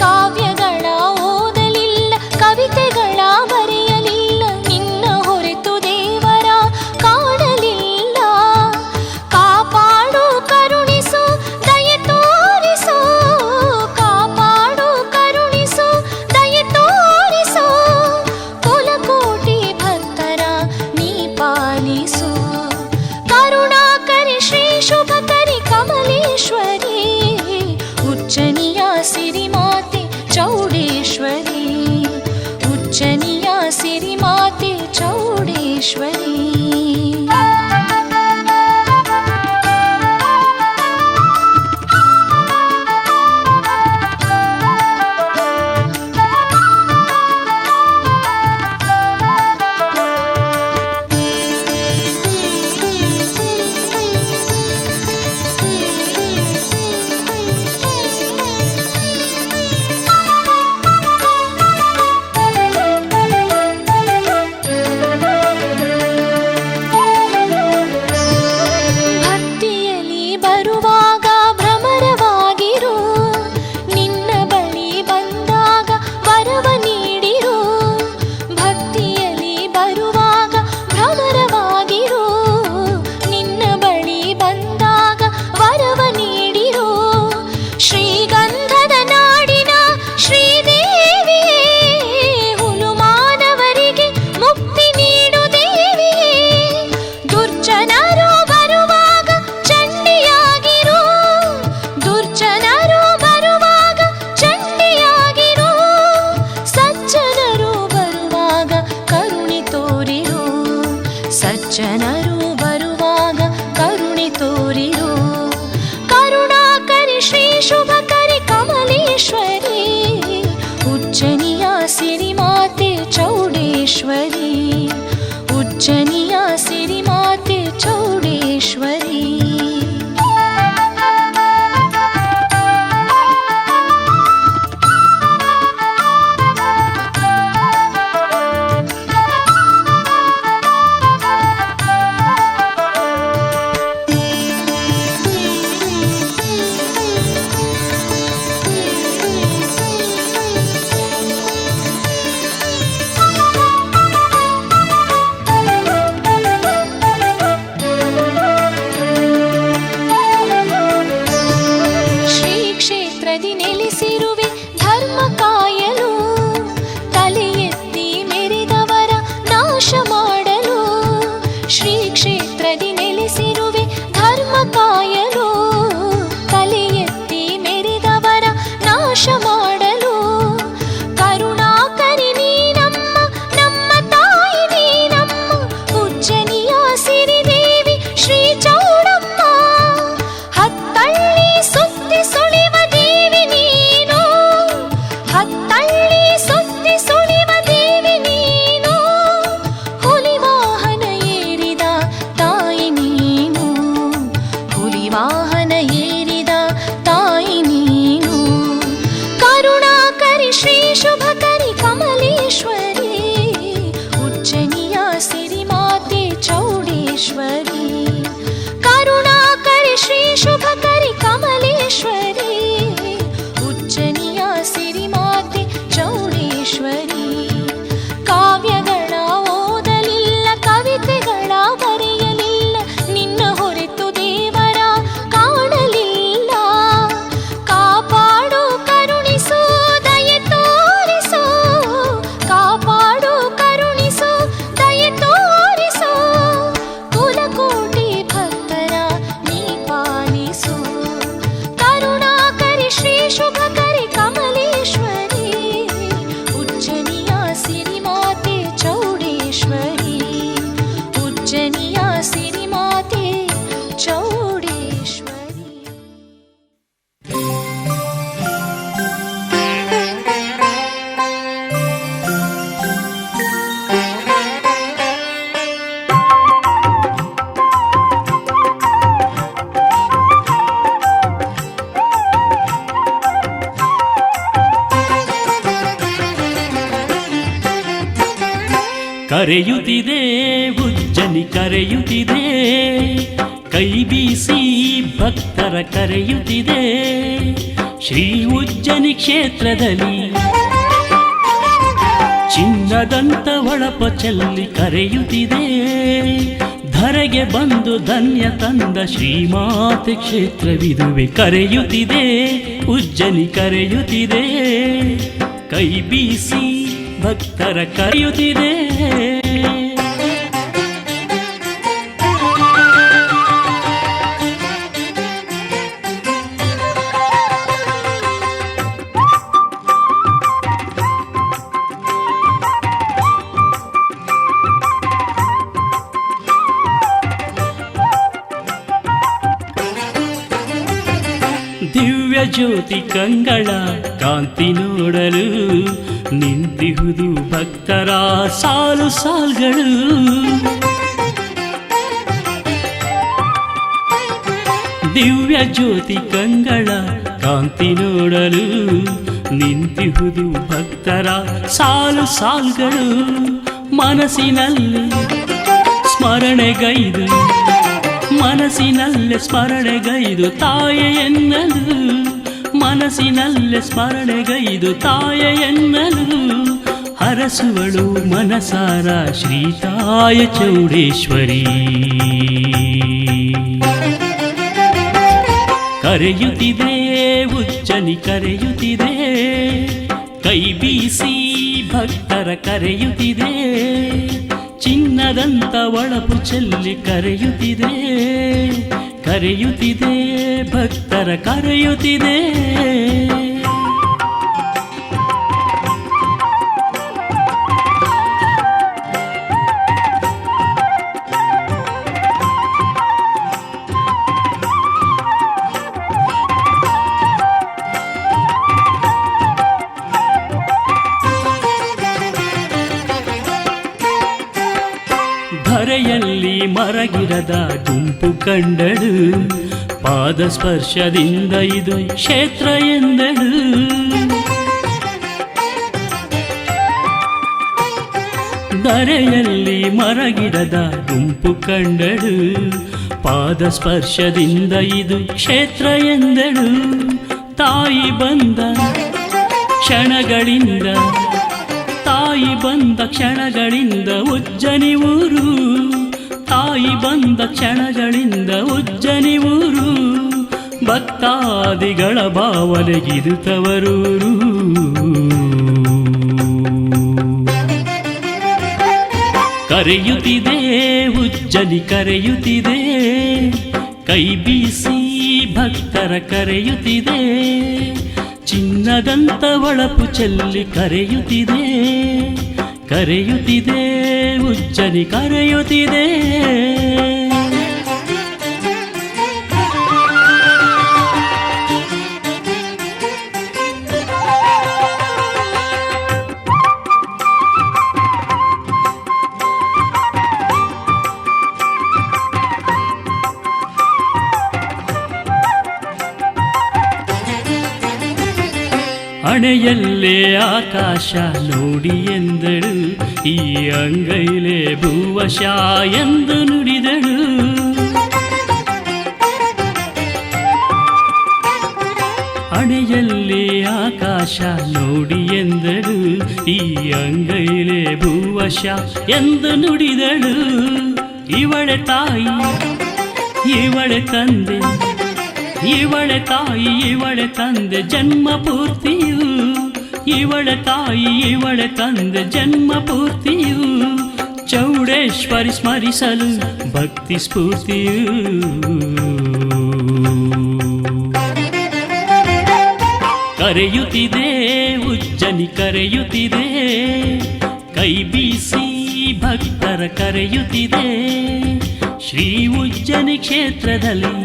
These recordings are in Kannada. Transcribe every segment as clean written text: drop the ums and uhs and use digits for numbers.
ಕಾವ್ಯಗಳ ಓದಲಿಲ್ಲ, ಕವಿತೆಗಳ ಬರೆಯಲಿಲ್ಲ, ನಿನ್ನ ಹೊರತು ದೇವರ ಕಾಣಲಿಲ್ಲ. ಕಾಪಾಡು ಕರುಣಿಸು ದಯೆ ತೋರಿಸು, ಕಾಪಾಡು ಕರುಣಿಸು ದಯೆ ತೋರಿಸು, ಕುಲಕೋಟಿ ಭಕ್ತರ ನೀ ಪಾಲಿಸು. ಕರುಣಾಕರಿ ಶ್ರೀ ಶುಭಕರಿ ಕಮಲೇಶ್ವರಿ, ಉಜ್ಜನಿಯ ಸಿರಿಮಾತೆ ಚೌಡೇಶ್ವರಿ, ಉಜ್ಜನಿಯ ಸಿರಿಮಾತೆ ಚೌಡೇಶ್ವರಿ. ಸಜ್ಜನರು ಬರುವಾಗ ಕರುಣೆ ತೋರಿರು. ಕರುಣಾಕರಿ ಶ್ರೀ ಶುಭಕರಿ ಕಮಲೇಶ್ವರಿ, ಉಜ್ಜನಿಯ ಸಿರಿಮಾತೆ ಚೌಡೇಶ್ವರಿ, ಉಜ್ಜನಿಯ ಸಿರಿಮಾತೆ ಚೌಡೇಶ್ವರಿ. ನೆಲೆಸಿರುವೆ ಧರ್ಮ ಕಾಯಲು, ತಲೆ ಎತ್ತಿ ಮೆರೆದವರ ನಾಶ ಮಾಡಲು. ಶ್ರೀ ಕ್ಷೇತ್ರದಿ ನೆಲೆಸಿರುವೆ ಧರ್ಮ ಕಾಯಲು, ತಲೆ ಎತ್ತಿ ಮೆರೆದವರ ನಾಶ ಮಾಡಲು. ಕರುಣಾಕರಿ ನೀನಮ್ಮ, ನಮ್ಮ ತಾಯಿ ನೀನಮ್ಮ, ಉಜ್ಜನಿಯ ಸಿರಿದೇವಿ ಶ್ರೀ ಚೌಡಮ್ಮ. ಹತ್ತಳ್ಳಿ ಸುತ್ತಿ ಸುಳಿವ ಹತ್ತಳ್ಳಿ ಸುತ್ತಿ ಸುಳಿವ ದೇವಿ ನೀನು, ಹುಲಿ ವಾಹನ ಏರಿದ ತಾಯಿ ನೀನು, ಹುಲಿ ಕರೆಯುತ್ತಿದೆ ಉಜ್ಜನಿ ಕರೆಯುತ್ತಿದೆ, ಕೈ ಬೀಸಿ ಭಕ್ತರ ಕರೆಯುತ್ತಿದೆ. ಶ್ರೀ ಉಜ್ಜನಿ ಕ್ಷೇತ್ರದಲ್ಲಿ ಚಿನ್ನದಂತ ಒಳಪ ಚೆಲ್ಲಿ ಕರೆಯುತ್ತಿದೆ. ಧರೆಗೆ ಬಂದು ಧನ್ಯ ತಂದ ಶ್ರೀಮಾತೆ ಕ್ಷೇತ್ರವಿದುವೆ. ಕರೆಯುತ್ತಿದೆ ಉಜ್ಜನಿ ಕರೆಯುತ್ತಿದೆ, ಕೈ ಬೀಸಿ ಭಕ್ತರ ಕರೆಯುತ್ತಿದೆ. ದಿವ್ಯ ಜ್ಯೋತಿ ಕಂಗಳ ಕಾಂತಿ ನೋಡಲು ನಿಂತಿಹುದು ಭಕ್ತರ ಸಾಲು ಸಾಲ್ಗಳು. ದಿವ್ಯ ಜ್ಯೋತಿ ಕಂಗಳ ಕಾಂತಿ ನೋಡಲು ನಿಂತಿಹುದು ಭಕ್ತರ ಸಾಲು ಸಾಲ್ಗಳು. ಮನಸ್ಸಿನಲ್ಲಿ ಸ್ಮರಣೆಗೈದು, ಮನಸ್ಸಿನಲ್ಲೇ ಸ್ಮರಣೆಗೈದು ತಾಯ ಎನ್ನಲು, ಮನಸ್ಸಿನಲ್ಲೇ ಸ್ಮರಣೆಗೈದು ತಾಯ ಎನ್ನಲು. ಹರಸುವಳು ಮನಸಾರ ಶ್ರೀ ತಾಯ ಚೌಡೇಶ್ವರಿ. ಕರೆಯುತ್ತಿದೆ ಉಜ್ಜನಿ ಕರೆಯುತ್ತಿದೆ, ಕೈ ಬೀಸಿ ಭಕ್ತರ ಕರೆಯುತ್ತಿದೆ. ಚಿನ್ನದಂತ ಒಳಪು ಚೆಲ್ಲಿ ಕರೆಯುತ್ತಿದೆ, ಕರೆಯುತ್ತಿದೆ ಭಕ್ತರ ಕರೆಯುತ್ತಿದೆ. ಧರೆಯಲ್ಲಿ ಮರಗಿರದ ಗುಂಪು ಕಂಡಳು, ಪಾದ ಸ್ಪರ್ಶದಿಂದ ಇದು ಕ್ಷೇತ್ರ ಎಂದಳು. ಧರೆಯಲ್ಲಿ ಮರಗಿರದ ಗುಂಪು ಕಂಡಳು, ಪಾದ ಸ್ಪರ್ಶದಿಂದ ಇದು ಕ್ಷೇತ್ರ ಎಂದಳು. ತಾಯಿ ಬಂದ ಕ್ಷಣಗಳಿಂದ, ತಾಯಿ ಬಂದ ಕ್ಷಣಗಳಿಂದ ಉಜ್ಜನಿ ಊರು, ತಾಯಿ ಬಂದ ಕ್ಷಣಗಳಿಂದ ಉಜ್ಜನಿ ಊರು. ಭಕ್ತಾದಿಗಳ ಭಾವನೆಗಿದು ತವರೂರು. ಕರೆಯುತ್ತಿದೆ ಉಜ್ಜನಿ ಕರೆಯುತ್ತಿದೆ, ಕೈ ಬೀಸಿ ಭಕ್ತರ ಕರೆಯುತ್ತಿದೆ. ಚಿನ್ನದಂತ ಒಳಪು ಚೆಲ್ಲಿ ಕರೆಯುತ್ತಿದೆ, ಕರೆಯುತ್ತಿದೆ ಉಜ್ಜನಿ ಕರೆಯುತ್ತಿದೆ. ಹಣೆಯಲ್ಲೇ ಆಕಾಶ ನೋಡಿ ಎಂದಳು, ಈ ಅಂಗೈಲೇ ಭೂವಶ ಎಂದು ನುಡಿದಳು. ಹಣೆಯಲ್ಲೇ ಆಕಾಶ ನೋಡಿ ಎಂದಳು, ಈ ಅಂಗೈಲೇ ಭೂವಶ ಎಂದು ನುಡಿದಳು. ಇವಳೆ ತಾಯಿ ಇವಳೆ ತಂದೆ, ಇವಳೆ ತಾಯಿ ಇವಳೆ ತಂದೆ ಜನ್ಮ ಪೂರ್ತಿಯು. ಇವಳೆ ತಾಯಿ ಇವಳೆ ತಂದೆ ಜನ್ಮ ಪೂರ್ತಿಯು. ಚೌಡೇಶ್ವರಿ ಸ್ಮರಿಸಲು ಭಕ್ತಿ ಸ್ಫೂರ್ತಿಯು. ಕರೆಯುತ್ತಿದೆ ಉಜ್ಜನಿ ಕರೆಯುತ್ತಿದೆ, ಕೈ ಬೀಸಿ ಭಕ್ತರ ಕರೆಯುತ್ತಿದೆ. ಶ್ರೀ ಉಜ್ಜನಿ ಕ್ಷೇತ್ರದಲ್ಲಿ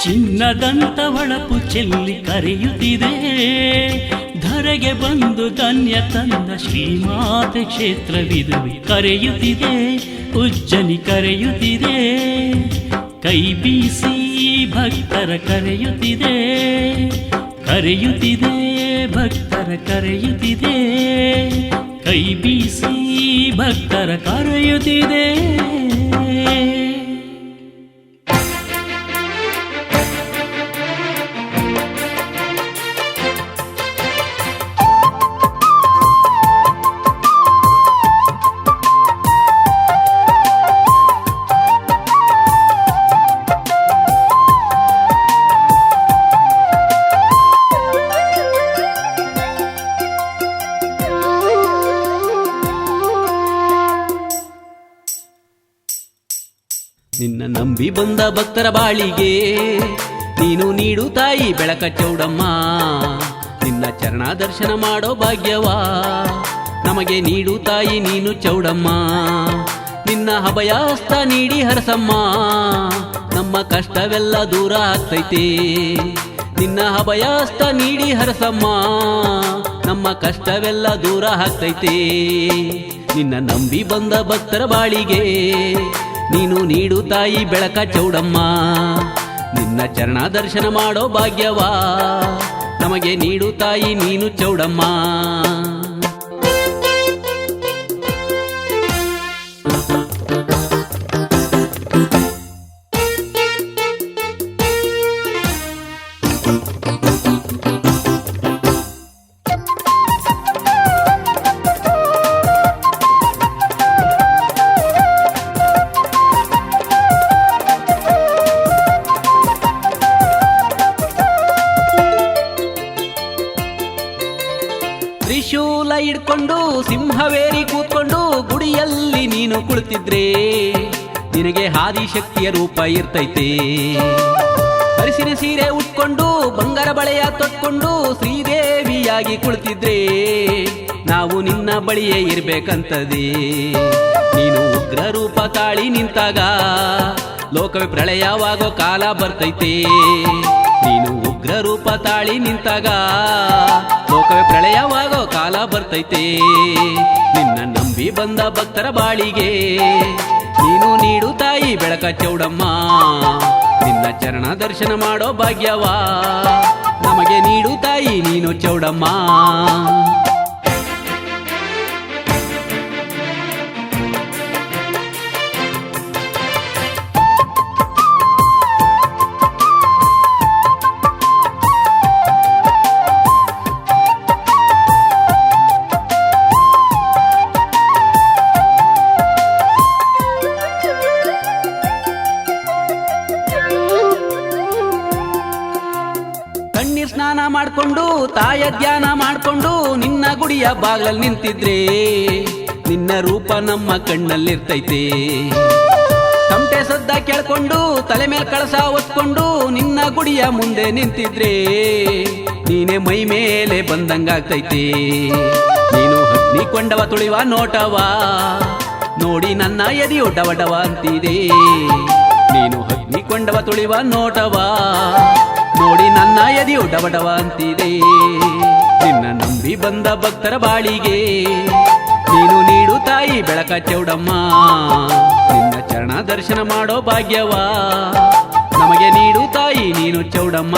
ಚಿನ್ನದಂತ ಒಳಪು ಚೆಲ್ಲಿ ಕರೆಯುತ್ತಿದೆ. ಧರೆಗೆ ಬಂದು ಧನ್ಯ ತಂದ ಶ್ರೀಮಾತೆ ಕ್ಷೇತ್ರವಿದುವೆ. ಕರೆಯುತ್ತಿದೆ ಉಜ್ಜನಿ ಕರೆಯುತ್ತಿದೆ, ಕೈ ಬೀಸಿ ಭಕ್ತರ ಕರೆಯುತ್ತಿದೆ. ಕರೆಯುತ್ತಿದೆ ಭಕ್ತರ ಕರೆಯುತ್ತಿದೆ, ಕೈ ಬೀಸಿ ಭಕ್ತರ ಕರೆಯುತ್ತಿದೆ. ನಿನ್ನ ನಂಬಿ ಬಂದ ಭಕ್ತರ ಬಾಳಿಗೆ ನೀನು ನೀಡು ತಾಯಿ ಬೆಳಕ ಚೌಡಮ್ಮ. ನಿನ್ನ ಚರಣ ದರ್ಶನ ಮಾಡೋ ಭಾಗ್ಯವಾ ನಮಗೆ ನೀಡು ತಾಯಿ ನೀನು ಚೌಡಮ್ಮ. ನಿನ್ನ ಅಭಯಹಸ್ತ ನೀಡಿ ಹರಸಮ್ಮ, ನಮ್ಮ ಕಷ್ಟವೆಲ್ಲ ದೂರ ಆಗ್ತೈತೆ. ನಿನ್ನ ಅಭಯಹಸ್ತ ನೀಡಿ ಹರಸಮ್ಮ, ನಮ್ಮ ಕಷ್ಟವೆಲ್ಲ ದೂರ ಆಗ್ತೈತೆ. ನಿನ್ನ ನಂಬಿ ಬಂದ ಭಕ್ತರ ಬಾಳಿಗೆ ನೀನು ನೀಡು ತಾಯಿ ಬೆಳಕ ಚೌಡಮ್ಮ. ನಿನ್ನ ಚರಣ ದರ್ಶನ ಮಾಡೋ ಭಾಗ್ಯವಾ ನಮಗೆ ನೀಡು ತಾಯಿ ನೀನು ಚೌಡಮ್ಮ. ತ್ರಿಶೂಲ ಹಿಡ್ಕೊಂಡು ಸಿಂಹವೇರಿ ಕೂತ್ಕೊಂಡು ಗುಡಿಯಲ್ಲಿ ನೀನು ಕುಳಿತಿದ್ರೆ ನಿನಗೆ ಆದಿಶಕ್ತಿಯ ರೂಪ ಇರ್ತೈತೆ. ಅರಿಸಿನ ಸೀರೆ ಉಟ್ಕೊಂಡು ಬಂಗಾರ ಬಳೆಯ ತೊಟ್ಕೊಂಡು ಶ್ರೀದೇವಿಯಾಗಿ ಕುಳಿತಿದ್ರೆ ನಾವು ನಿನ್ನ ಬಳಿಯೇ ಇರ್ಬೇಕಂತದೆ. ನೀನು ಉಗ್ರ ರೂಪ ತಾಳಿ ನಿಂತಾಗ ಲೋಕವೇ ಪ್ರಳಯವಾಗೋ ಕಾಲ ಬರ್ತೈತೆ. ನೀನು ಉಗ್ರ ರೂಪ ತಾಳಿ ನಿಂತಾಗ ಲೋಕವೇ ಪ್ರಳಯವಾಗೋ ಕಾಲ ಬರ್ತೈತೆ. ನಿನ್ನ ನಂಬಿ ಬಂದ ಭಕ್ತರ ಬಾಳಿಗೆ ನೀನು ನೀಡು ತಾಯಿ ಬೆಳಕ ಚೌಡಮ್ಮ. ನಿನ್ನ ಚರಣ ದರ್ಶನ ಮಾಡೋ ಭಾಗ್ಯವಾ ನಮಗೆ ನೀಡು ತಾಯಿ ನೀನು ಚೌಡಮ್ಮ. ಕಣ್ಣೀರ್ ಸ್ನಾನ ಮಾಡ್ಕೊಂಡು ತಾಯ ಧ್ಯಾನ ಮಾಡ್ಕೊಂಡು ನಿನ್ನ ಗುಡಿಯ ಬಾಗ್ಲಲ್ಲಿ ನಿಂತಿದ್ರೆ ನಿನ್ನ ರೂಪ ನಮ್ಮ ಕಣ್ಣಲ್ಲಿರ್ತೈತೆ. ತಮಟೆ ಸದ್ದ ಕೇಳ್ಕೊಂಡು ತಲೆ ಮೇಲೆ ಕಳಸ ಹೊತ್ಕೊಂಡು ನಿನ್ನ ಗುಡಿಯ ಮುಂದೆ ನಿಂತಿದ್ರೆ ನೀನೇ ಮೈ ಮೇಲೆ ಬಂದಂಗಾಗ್ತೈತೆ. ನೀನು ಅಗ್ನಿ ಕೊಂಡವ ತುಳಿವ ನೋಟವ ನೋಡಿ ನನ್ನ ಎದೆಯು ಡವಡವ ಅಂತಿದೆ. ನೀನು ಅಗ್ನಿ ಕೊಂಡವ ತುಳಿವ ನೋಟವ ನೋಡಿ ನನ್ನ ಎದೆಯು ಡವಡವ ಅಂತಿದೆ. ನಿನ್ನ ನಂಬಿ ಬಂದ ಭಕ್ತರ ಬಾಳಿಗೆ ನೀನು ನೀಡು ತಾಯಿ ಬೆಳಕ ಚೌಡಮ್ಮ. ನಿನ್ನ ಚರಣ ದರ್ಶನ ಮಾಡೋ ಭಾಗ್ಯವಾ ನಮಗೆ ನೀಡು ತಾಯಿ ನೀನು ಚೌಡಮ್ಮ.